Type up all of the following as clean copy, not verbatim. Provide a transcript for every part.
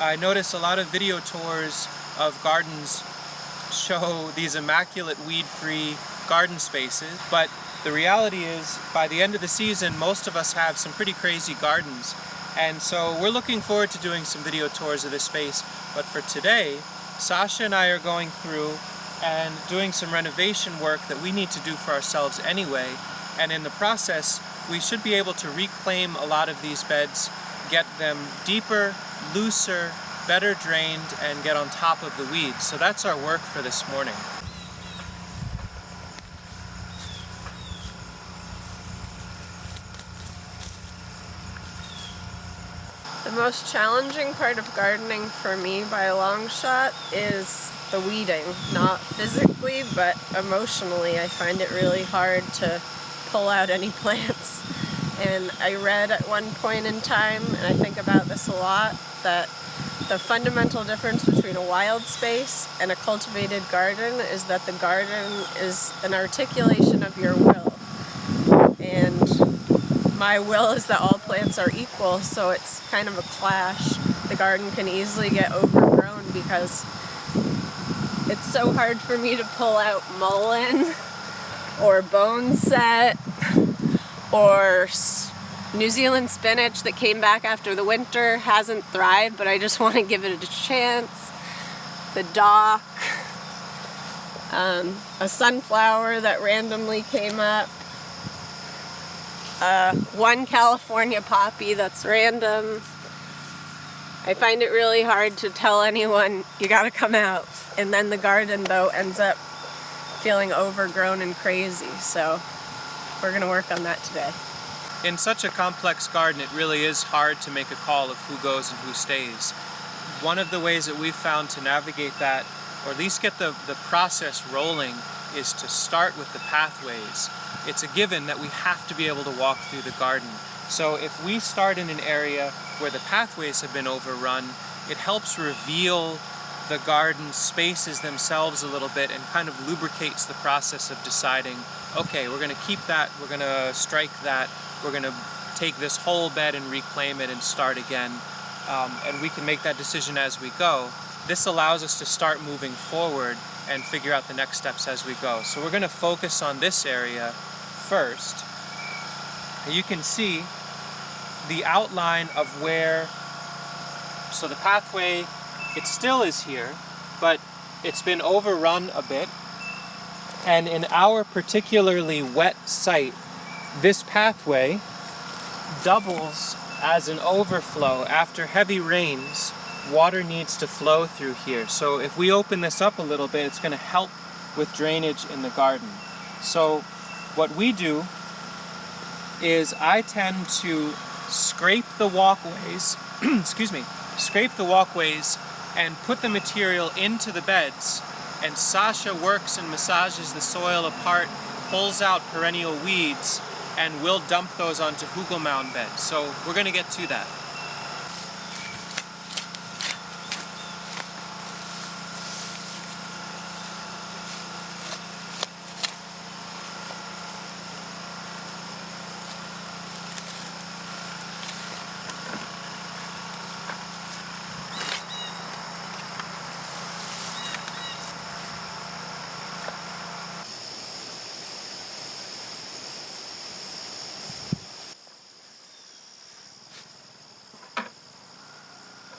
I notice a lot of video tours of gardens show these immaculate weed-free garden spaces, but the reality is by the end of the season most of us have some pretty crazy gardens, and so we're looking forward to doing some video tours of this space. But for today, Sasha and I are going through and doing some renovation work that we need to do for ourselves anyway, and in the process we should be able to reclaim a lot of these beds, get them deeper, looser, better drained, and get on top of the weeds. So that's our work for this morning. The most challenging part of gardening for me by a long shot is the weeding. Not physically, but emotionally. I find it really hard to pull out any plants. And I read at one point in time, and I think about this a lot, that the fundamental difference between a wild space and a cultivated garden is that the garden is an articulation of your will. And my will is that all plants are equal, so it's kind of a clash. The garden can easily get overgrown because it's so hard for me to pull out mullein or boneset or New Zealand spinach that came back after the winter, hasn't thrived, but I just want to give it a chance. The dock, a sunflower that randomly came up, one California poppy that's random. I find it really hard to tell anyone, you gotta come out. And then the garden, though, ends up feeling overgrown and crazy, so we're gonna work on that today. In such a complex garden, it really is hard to make a call of who goes and who stays. One of the ways that we've found to navigate that, or at least get the process rolling, is to start with the pathways. It's a given that we have to be able to walk through the garden. So if we start in an area where the pathways have been overrun, it helps reveal the garden spaces themselves a little bit and kind of lubricates the process of deciding, okay, we're going to keep that, we're going to strike that, we're going to take this whole bed and reclaim it and start again, and we can make that decision as we go. This allows us to start moving forward and figure out the next steps as we go. So we're going to focus on this area first. You can see the outline of where, so the pathway, it still is here, but it's been overrun a bit, and in our particularly wet site, this pathway doubles as an overflow. After heavy rains, water needs to flow through here. So if we open this up a little bit, it's going to help with drainage in the garden. So what we do is I tend to scrape the walkways, scrape the walkways and put the material into the beds, and Sasha works and massages the soil apart, pulls out perennial weeds, and we'll dump those onto hugel mound beds. So we're going to get to that.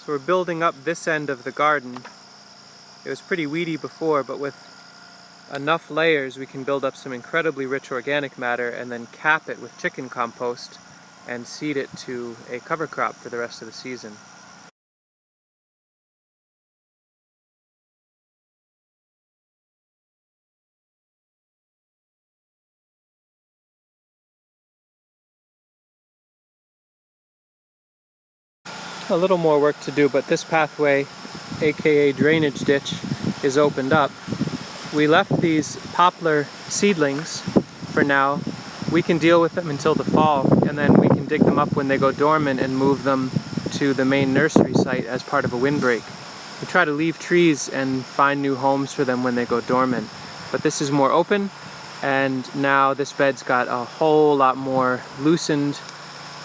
So we're building up this end of the garden. It was pretty weedy before, but with enough layers we can build up some incredibly rich organic matter and then cap it with chicken compost and seed it to a cover crop for the rest of the season. A little more work to do, but this pathway, aka drainage ditch, is opened up. We left these poplar seedlings for now. We can deal with them until the fall, and then we can dig them up when they go dormant and move them to the main nursery site as part of a windbreak. We try to leave trees and find new homes for them when they go dormant, but this is more open, and now this bed's got a whole lot more loosened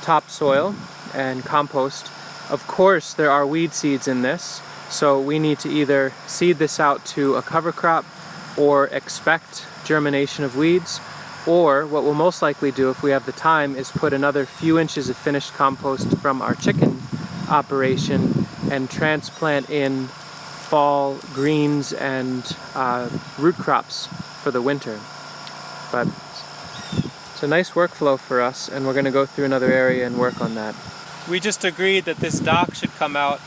topsoil and compost, Of course, there are weed seeds in this, so we need to either seed this out to a cover crop or expect germination of weeds, or what we'll most likely do if we have the time is put another few inches of finished compost from our chicken operation and transplant in fall greens and root crops for the winter. But it's a nice workflow for us, and we're going to go through another area and work on that. We just agreed that this dock should come out.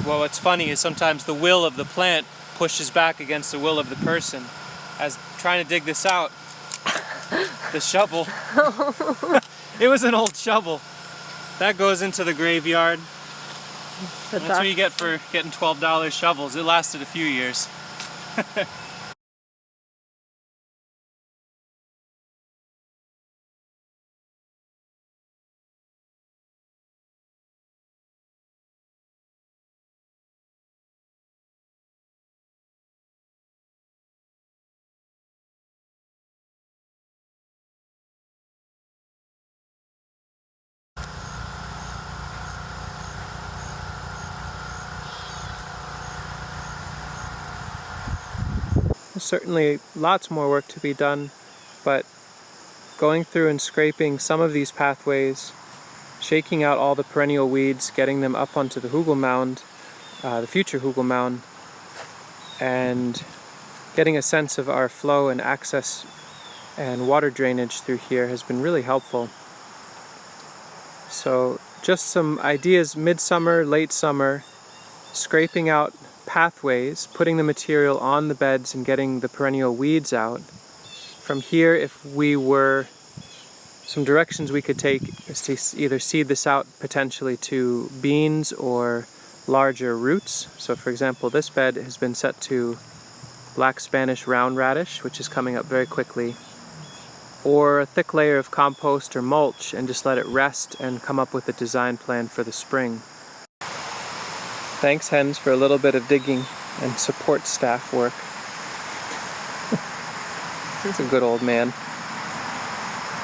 Well, what's funny is sometimes the will of the plant pushes back against the will of the person. As trying to dig this out, the shovel, it was an old shovel. That goes into the graveyard. That's what you get for getting $12 shovels. It lasted a few years. There's certainly lots more work to be done, but going through and scraping some of these pathways, shaking out all the perennial weeds, getting them up onto the hugel mound, the future hugel mound, and getting a sense of our flow and access and water drainage through here has been really helpful. So just some ideas midsummer, late summer, scraping out pathways, putting the material on the beds and getting the perennial weeds out. From here, if we were, some directions we could take is to either seed this out potentially to beans or larger roots. So for example, this bed has been set to black Spanish round radish, which is coming up very quickly, or a thick layer of compost or mulch and just let it rest and come up with a design plan for the spring. Thanks, hens, for a little bit of digging and support staff work. He's a good old man.